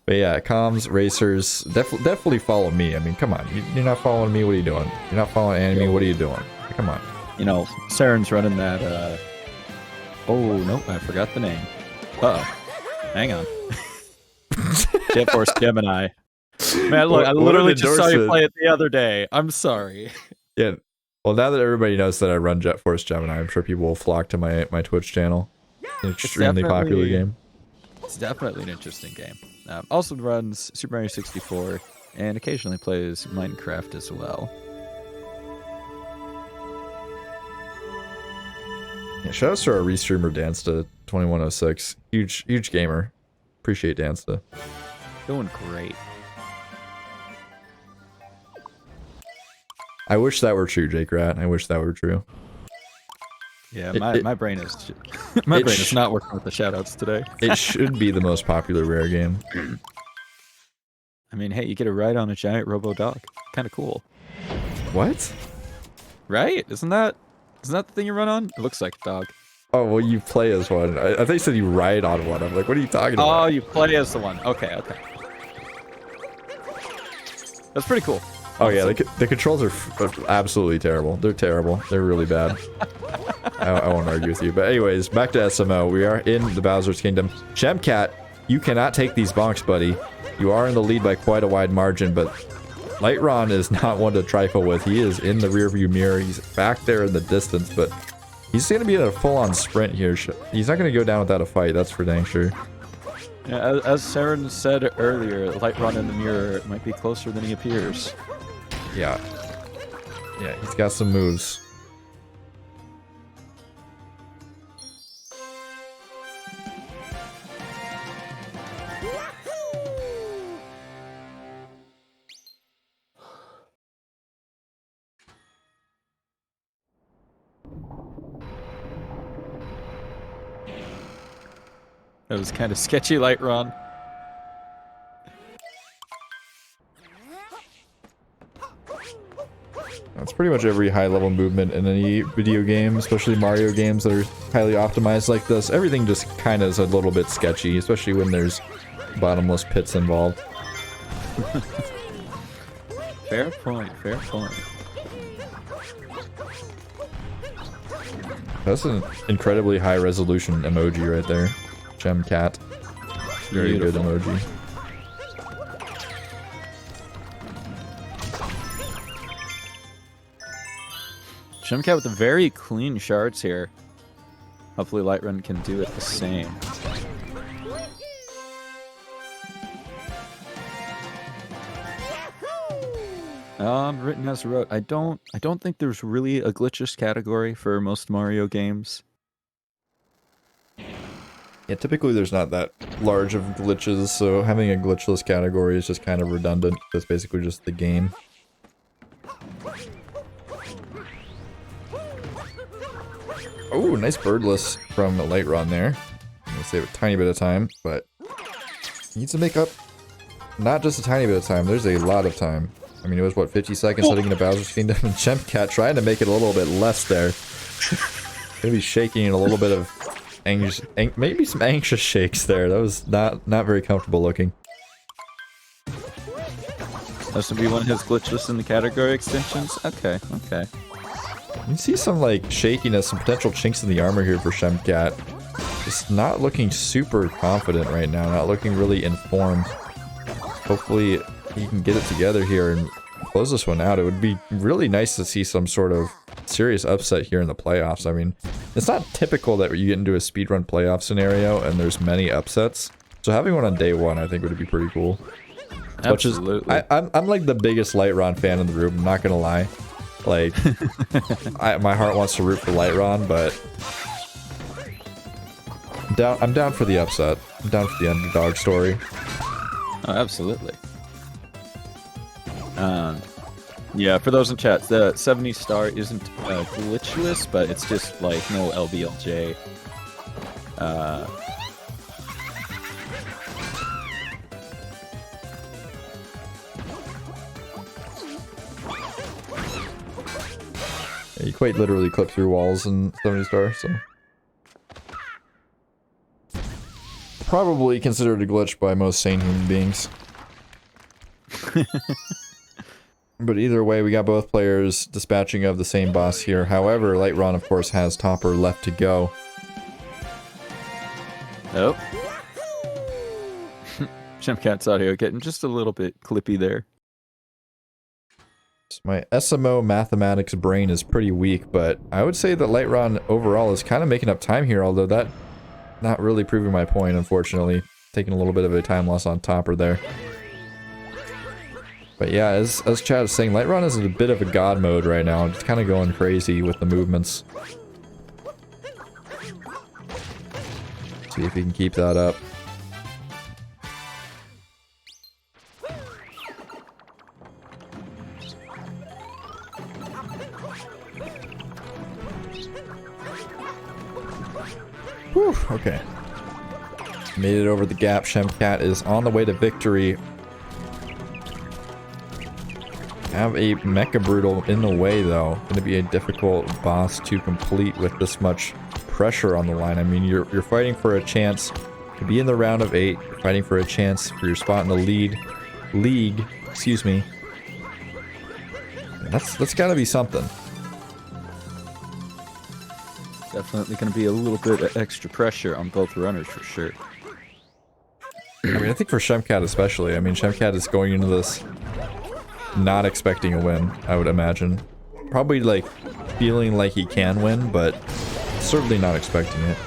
But yeah, comms, racers, definitely follow me. I mean, come on. You're not following me, what are you doing? You're not following Anime, what are you doing? Come on. You know, Saren's running that, Oh, no, I forgot the name. Uh-oh. Hang on. Jet Force Gemini. Man, look, I literally just saw you play it the other day. I'm sorry. Yeah. Well, now that everybody knows that I run Jet Force Gemini, I'm sure people will flock to my Twitch channel. It's an extremely popular game. It's definitely an interesting game. Also runs Super Mario 64 and occasionally plays Minecraft as well. Yeah, shout out to our restreamer Dansta2106. Huge gamer. Appreciate Dansta. Doing great. I wish that were true, Jake Rat. I wish that were true. Yeah, my brain is my brain is not working with the shoutouts today. It should be the most popular rare game. I mean, hey, you get a ride on a giant robo dog. Kind of cool. What? Right? Isn't that the thing you run on? It looks like a dog. Oh, well, you play as one. I thought you said you ride on one. I'm like, what are you talking about? Oh, you play as the one. Okay. That's pretty cool. Oh yeah, the controls are absolutely terrible. They're terrible. They're really bad. I won't argue with you. But anyways, back to SMO. We are in the Bowser's Kingdom. Shemcat, you cannot take these bonks, buddy. You are in the lead by quite a wide margin, but LightRon is not one to trifle with. He is in the rearview mirror. He's back there in the distance, but he's going to be in a full-on sprint here. He's not going to go down without a fight, that's for dang sure. Yeah, as Saren said earlier, LightRon in the mirror might be closer than he appears. Yeah, he's got some moves. That was kind of sketchy, LightRon. That's pretty much every high-level movement in any video game, especially Mario games that are highly optimized like this. Everything just kind of is a little bit sketchy, especially when there's bottomless pits involved. Fair point, fair point. That's an incredibly high resolution emoji right there. Shemcat. Very Beautiful. good emoji. Shemcat with the very clean shards here. Hopefully LightRon can do it the same. Written as wrote. I don't think there's really a glitches category for most Mario games. Yeah, typically there's not that large of glitches, so having a glitchless category is just kind of redundant. That's basically just the game. Oh, nice birdless from LightRon there. I'm gonna save a tiny bit of time, but he needs to make up not just a tiny bit of time, there's a lot of time. I mean, it was what, 50 seconds heading into Bowser's Kingdom, and Shemcat trying to make it a little bit less there. Gonna be shaking in a little bit of anxious, maybe some anxious shakes there. That was not very comfortable looking. That's to be one of his glitches in the category extensions? Okay, okay. You see some like shakiness, some potential chinks in the armor here for Shemcat. Just not looking super confident right now, not looking really informed. Hopefully he can get it together here and close this one out. It would be really nice to see some sort of serious upset here in the playoffs. I mean, it's not typical that you get into a speedrun playoff scenario and there's many upsets. So having one on day one I think would be pretty cool. Absolutely. I'm like the biggest LightRon fan in the room, I'm not gonna lie. Like, my heart wants to root for LightRon, but I'm down for the upset. I'm down for the underdog story. Oh, absolutely. Yeah, for those in chat, the 70 star isn't glitchless, but it's just like no LBLJ. Yeah, you quite literally clip through walls in 70 star, so probably considered a glitch by most sane human beings. But either way, we got both players dispatching of the same boss here. However, LightRon, of course, has Topper left to go. Oh. Shemcat's audio getting just a little bit clippy there. So my SMO mathematics brain is pretty weak, but I would say that LightRon overall is kind of making up time here, although that not really proving my point, unfortunately. Taking a little bit of a time loss on Topper there. But yeah, as Chad is saying, LightRon is in a bit of a god mode right now. Just kind of going crazy with the movements. See if he can keep that up. Whew, okay. Made it over the gap. Shemcat is on the way to victory. Have a Mecha Brutal in the way, though. Going to be a difficult boss to complete with this much pressure on the line. I mean, you're fighting for a chance to be in the round of 8. You're fighting for a chance for your spot in the league. Excuse me. That's got to be something. Definitely going to be a little bit of extra pressure on both runners for sure. I mean, I think for Shemcat especially. I mean, Shemcat is going into this not expecting a win, I would imagine. Probably, like, feeling like he can win, but certainly not expecting it.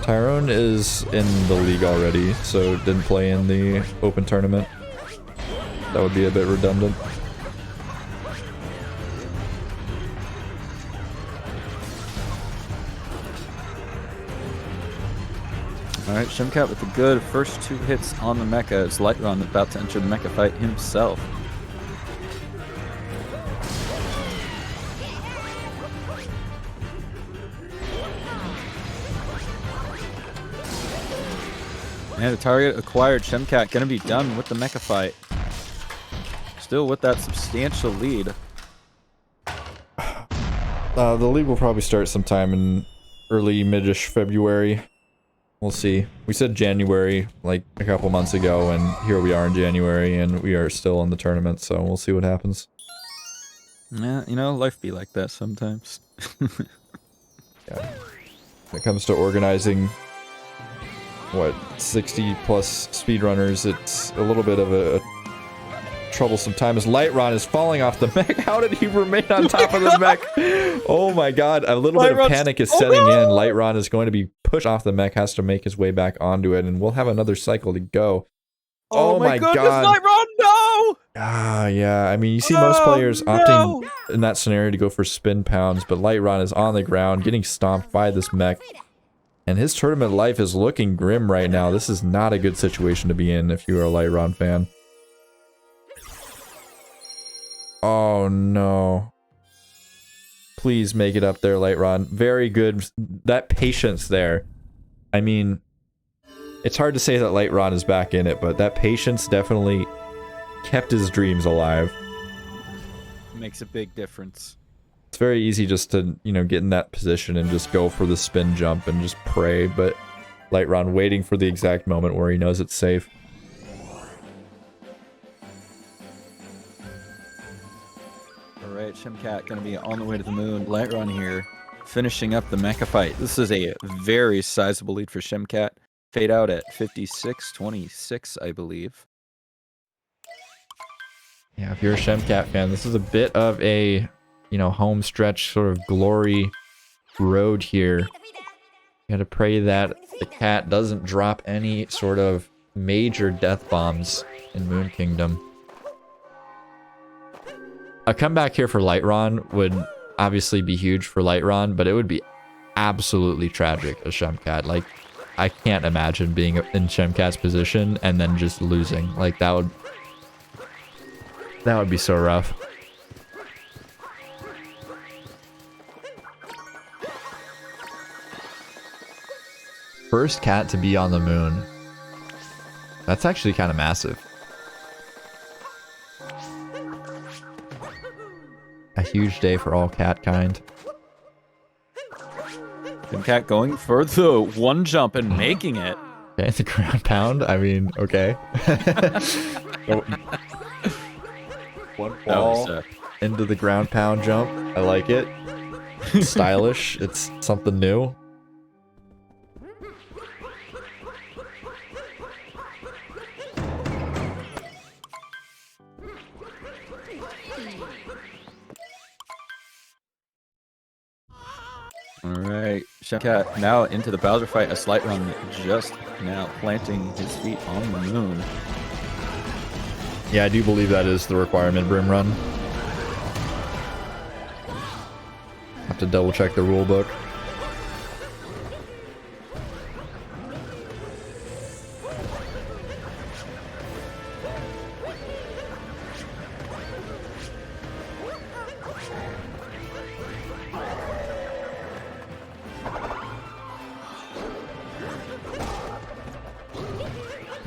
Tyrone is in the league already, so didn't play in the open tournament. That would be a bit redundant. Alright, Shemcat with the good first 2 hits on the mecha as LightRon about to enter the mecha fight himself. And the target acquired. Shemcat gonna be done with the mecha fight. Still with that substantial lead. The league will probably start sometime in early mid-ish February. We'll see. We said January like a couple months ago, and here we are in January, and we are still in the tournament, so we'll see what happens. Yeah, you know, life be like that sometimes. Yeah. When it comes to organizing, what, 60 plus speedrunners, it's a little bit of a troublesome time as LightRon is falling off the mech. How did he remain on top of the mech? Oh my god, a little bit of panic is setting in. LightRon is going to be pushed off the mech, has to make his way back onto it, and we'll have another cycle to go. Oh my goodness, god. LightRon, no! Ah, yeah, I mean, you see most players opting in that scenario to go for spin pounds, but LightRon is on the ground, getting stomped by this mech. And his tournament life is looking grim right now. This is not a good situation to be in if you are a LightRon fan. Oh no. Please make it up there, LightRon. Very good. That patience there. I mean, it's hard to say that LightRon is back in it, but that patience definitely kept his dreams alive. Makes a big difference. It's very easy just to, you know, get in that position and just go for the spin jump and just pray, but LightRon waiting for the exact moment where he knows it's safe. Alright, Shemcat gonna be on the way to the moon. LightRon here, finishing up the mecha fight. This is a very sizable lead for Shemcat. Fade out at 56-26, I believe. Yeah, if you're a Shemcat fan, this is a bit of a, you know, home stretch sort of glory road here. You gotta pray that the cat doesn't drop any sort of major death bombs in Moon Kingdom. A comeback here for LightRon would obviously be huge for LightRon, but it would be absolutely tragic as Shemcat. Like, I can't imagine being in Shemcat's position and then just losing. Like, that would be so rough. First cat to be on the moon. That's actually kind of massive. A huge day for all cat kind. Shemcat going for the one jump and making it. Okay, the ground pound. I mean, okay. One ball into the ground pound jump. I like it. It's stylish. It's something new. Alright, Shemcat now into the Bowser fight as LightRon just now planting his feet on the moon. Yeah, I do believe that is the requirement, Brim Run. Have to double check the rule book.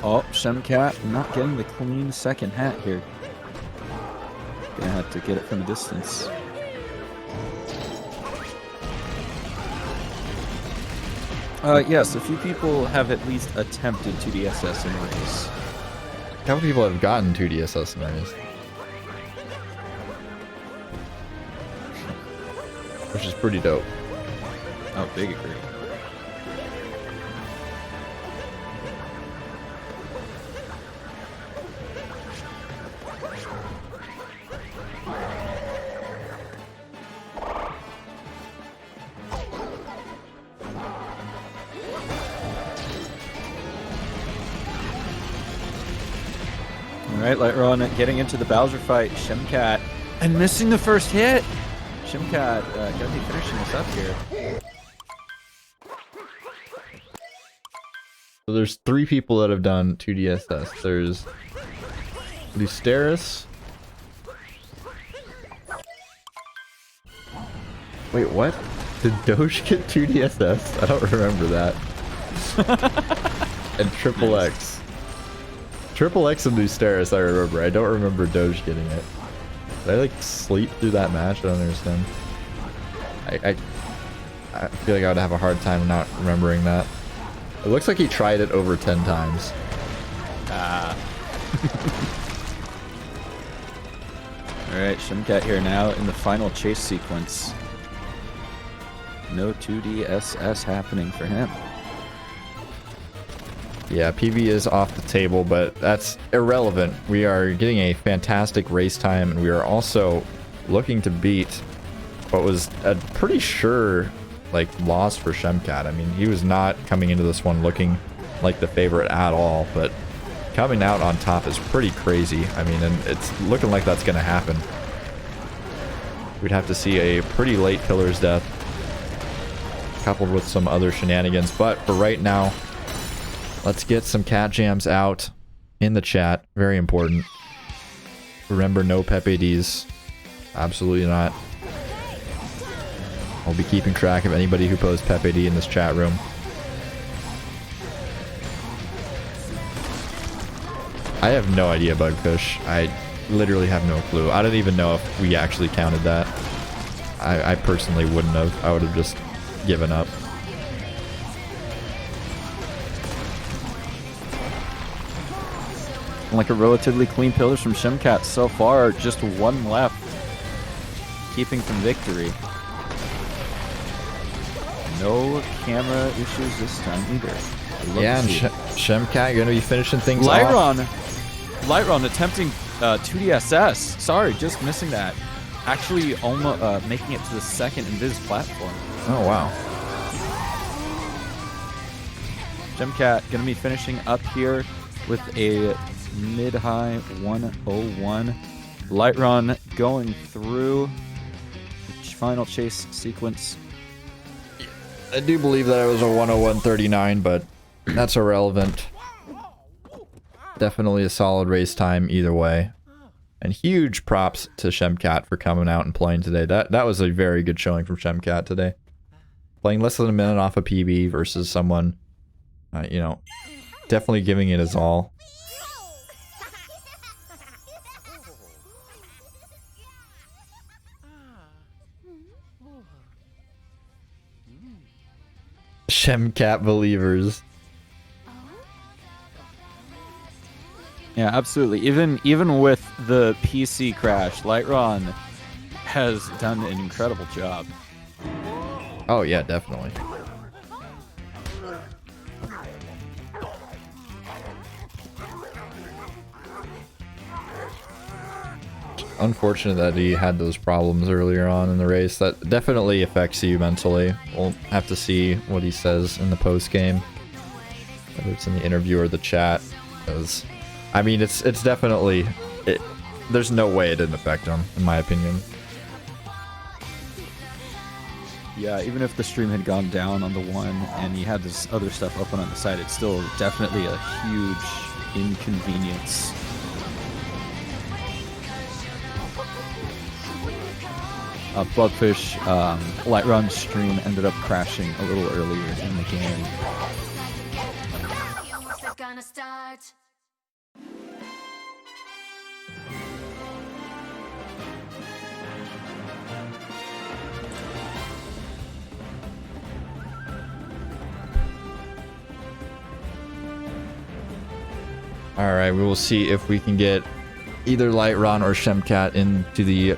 Oh, Shemcat not getting the clean second hat here. Gonna have to get it from a distance. Yes, a few people have at least attempted 2DSS in a race. A couple people have gotten 2DSS in a race. Which is pretty dope. Oh, big agree. Alright, LightRon getting into the Bowser fight. Shemcat and missing the first hit. Shemcat gonna be finishing this up here. So there's 3 people that have done 2DSS. There's Lusteris. Wait, what? Did Doge get 2DSS? I don't remember that. And Triple X. Triple X and Lusteris, I remember. I don't remember Doge getting it. Did I like sleep through that match? I don't understand. I feel like I would have a hard time not remembering that. It looks like he tried it over 10 times. Alright, Shemcat here now in the final chase sequence. No 2D SS happening for him. Yeah, PB is off the table, but that's irrelevant. We are getting a fantastic race time, and we are also looking to beat what was a pretty sure like loss for Shemcat. I mean, he was not coming into this one looking like the favorite at all, but coming out on top is pretty crazy. I mean, and it's looking like that's going to happen. We'd have to see a pretty late Pillar's death coupled with some other shenanigans, but for right now, let's get some cat jams out in the chat. Very important. Remember, no PEPADs. Absolutely not. I'll be keeping track of anybody who posts PEPAD in this chat room. I have no idea, Bugfish. I literally have no clue. I don't even know if we actually counted that. I personally wouldn't have. I would have just given up. Like a relatively clean Pillars from Shemcat so far, just one left, keeping from victory. No camera issues this time either. Yeah, and Shemcat gonna be finishing things LightRon, off. LightRon attempting 2DSS. Sorry, just missing that. Actually, almost making it to the second Invis platform. Oh wow. Shemcat gonna be finishing up here with a mid-high 101. LightRon going through the final chase sequence. I do believe that it was a 101.39, but that's irrelevant. Definitely a solid race time either way. And huge props to Shemcat for coming out and playing today. That was a very good showing from Shemcat today. Playing less than a minute off a PB versus someone, you know, definitely giving it his all. Shemcat believers. Yeah, absolutely. Even with the PC crash, LightRon has done an incredible job. Oh yeah, definitely. Unfortunate that he had those problems earlier on in the race. That definitely affects you mentally. We'll have to see what he says in the post game, whether it's in the interview or the chat. Because, I mean, it's definitely there's no way it didn't affect him, in my opinion. Yeah, even if the stream had gone down on the one and he had this other stuff open on the side, it's still definitely a huge inconvenience. Bugfish, LightRon's stream ended up crashing a little earlier in the game. Alright, we will see if we can get either LightRon or Shemcat into the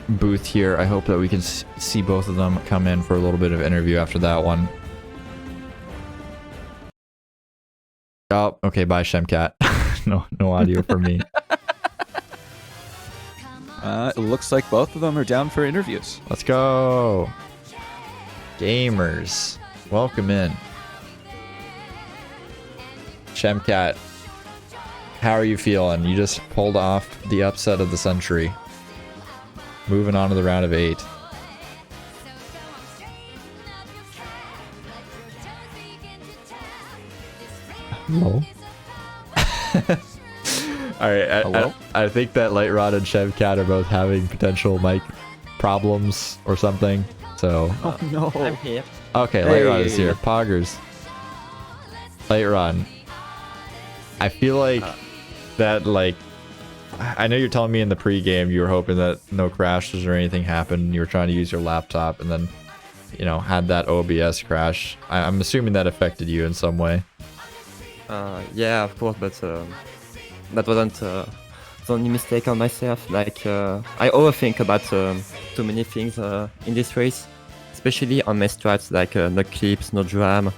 booth here. I hope that we can see both of them come in for a little bit of interview after that one. Oh, okay, bye Shemcat. no audio for me. It looks like both of them are down for interviews. Let's go. Gamers, welcome in. Shemcat, how are you feeling? You just pulled off the upset of the century. Moving on to the round of 8. Hello. Alright, I think that LightRon and Shemcat are both having potential mic problems or something. So. Oh no. I'm here. Okay, LightRon is here. Poggers. LightRon. I feel like that, like, I know you're telling me in the pregame you were hoping that no crashes or anything happened. You were trying to use your laptop, and then you know, had that OBS crash. I'm assuming that affected you in some way. Yeah, of course, but that wasn't the only mistake on myself. Like, I overthink about too many things in this race, especially on my strats, like no clips, no dram,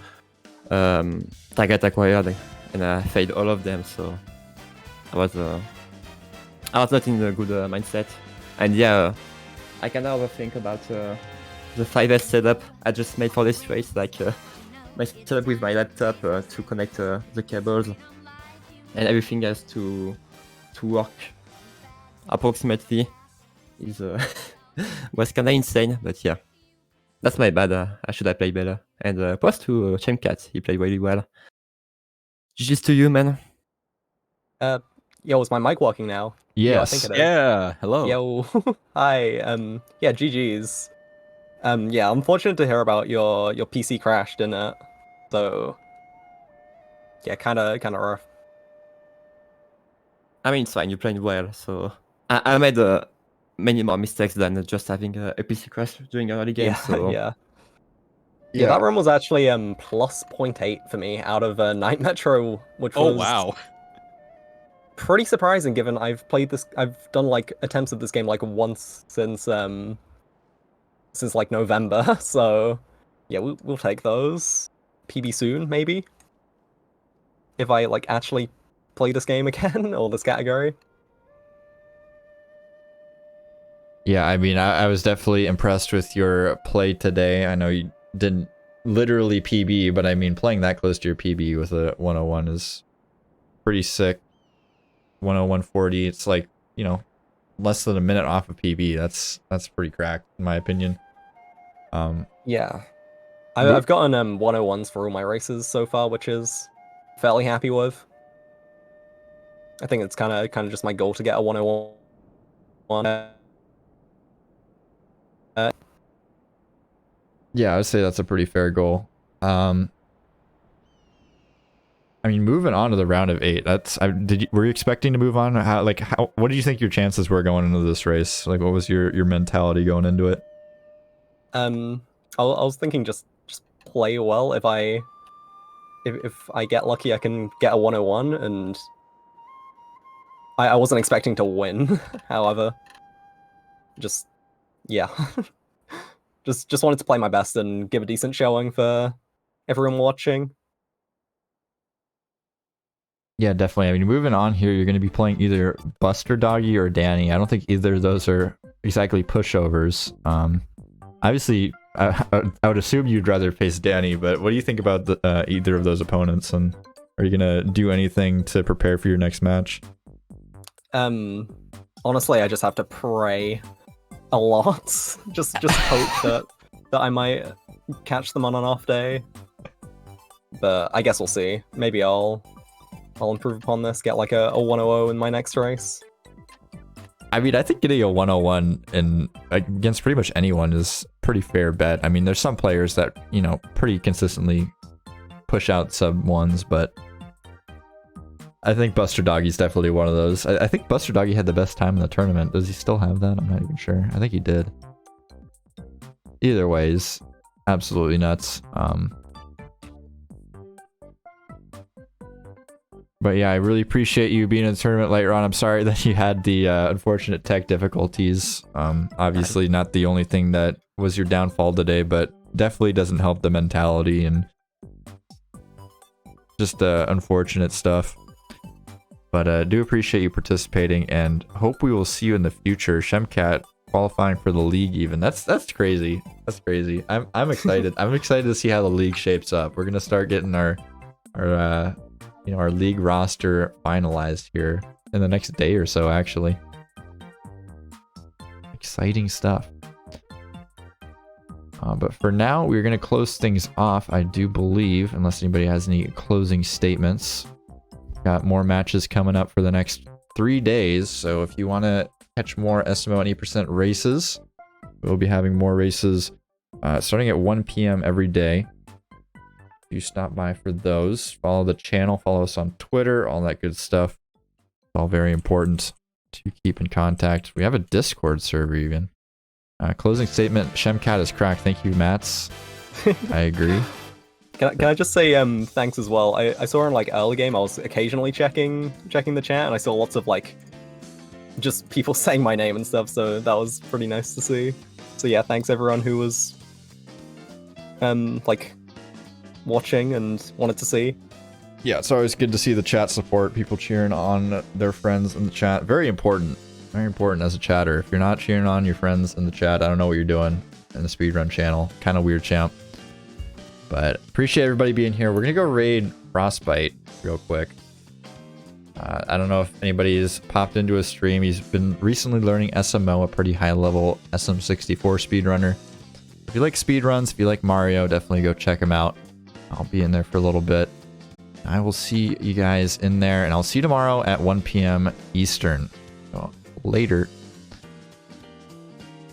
target acquired, and I failed all of them, so I was not in a good mindset. And yeah, I kind of overthink about the 5S setup I just made for this race, like my setup with my laptop to connect the cables and everything else to work approximately is was kind of insane, but yeah, that's my bad. I should have played better. And plus to Shemcat, he played really well. GG's to you, man. Yo, is my mic working now? Yes. Yo, I think it is. Yeah, hello. Yo, hi. Yeah, GG's. Yeah, unfortunate to hear about your PC crashed, didn't it? So, yeah, kind of rough. I mean, it's fine. You played well, so I made many more mistakes than just having a PC crash during an early game. Yeah, So yeah, that run was actually plus 0.8 for me out of Night Metro, which was wow. pretty surprising given I've done like attempts at this game like once since like November. So yeah, we'll take those. PB soon, maybe. If I like actually play this game again or this category. Yeah, I mean, I was definitely impressed with your play today. I know you didn't literally PB, but I mean, playing that close to your PB with a 101 is pretty sick. 101.40, it's like, you know, less than a minute off of PB. That's pretty cracked, in my opinion. Yeah. I've gotten 101s for all my races so far, which is fairly happy with. I think it's kind of just my goal to get a 101. Yeah, I would say that's a pretty fair goal. I mean, moving on to the round of 8. Were you expecting to move on? What did you think your chances were going into this race? Like, what was your mentality going into it? I was thinking just play well. If I get lucky, I can get a 101, and I wasn't expecting to win. However, just yeah, just wanted to play my best and give a decent showing for everyone watching. Yeah, definitely. I mean, moving on here, you're going to be playing either Buster Doggy or Danny. I don't think either of those are exactly pushovers. Obviously, I would assume you'd rather face Danny, but what do you think about either of those opponents? And are you going to do anything to prepare for your next match? Honestly, I just have to pray a lot. just hope that I might catch them on an off day. But I guess we'll see. Maybe I'll improve upon this, get like a 100 in my next race. I mean, I think getting a 101 against pretty much anyone is pretty fair bet. I mean, there's some players that, you know, pretty consistently push out sub ones, but I think Buster Doggy's definitely one of those. I think Buster Doggy had the best time in the tournament. Does he still have that? I'm not even sure. I think he did. Either ways, absolutely nuts. But yeah, I really appreciate you being in the tournament, LightRon. I'm sorry that you had the unfortunate tech difficulties. Obviously not the only thing that was your downfall today, but definitely doesn't help the mentality and just unfortunate stuff. But I do appreciate you participating and hope we will see you in the future. Shemcat qualifying for the league even. That's crazy. That's crazy. I'm excited. I'm excited to see how the league shapes up. We're gonna start getting our league roster finalized here in the next day or so, actually. Exciting stuff. But for now, we're going to close things off, I do believe, unless anybody has any closing statements. Got more matches coming up for the next 3 days, so if you want to catch more SMO and 8% races, we'll be having more races starting at 1 p.m. every day. You stop by for those. Follow the channel, follow us on Twitter, all that good stuff. It's all very important to keep in contact. We have a Discord server even. Closing statement, Shemcat is cracked. Thank you, Mats. I agree. Can I just say thanks as well? I saw in like early game I was occasionally checking the chat and I saw lots of like just people saying my name and stuff, so that was pretty nice to see. So yeah, thanks everyone who was like watching and wanted to see. Yeah, it's always good to see the chat support, people cheering on their friends in the chat. Very important. Very important as a chatter. If you're not cheering on your friends in the chat, I don't know what you're doing in the Speedrun channel. Kind of weird, champ. But appreciate everybody being here. We're going to go raid Frostbite real quick. I don't know if anybody has popped into his stream. He's been recently learning SMO, a pretty high level SM64 speedrunner. If you like speedruns, if you like Mario, definitely go check him out. I'll be in there for a little bit. I will see you guys in there, and I'll see you tomorrow at 1 p.m. Eastern. So later.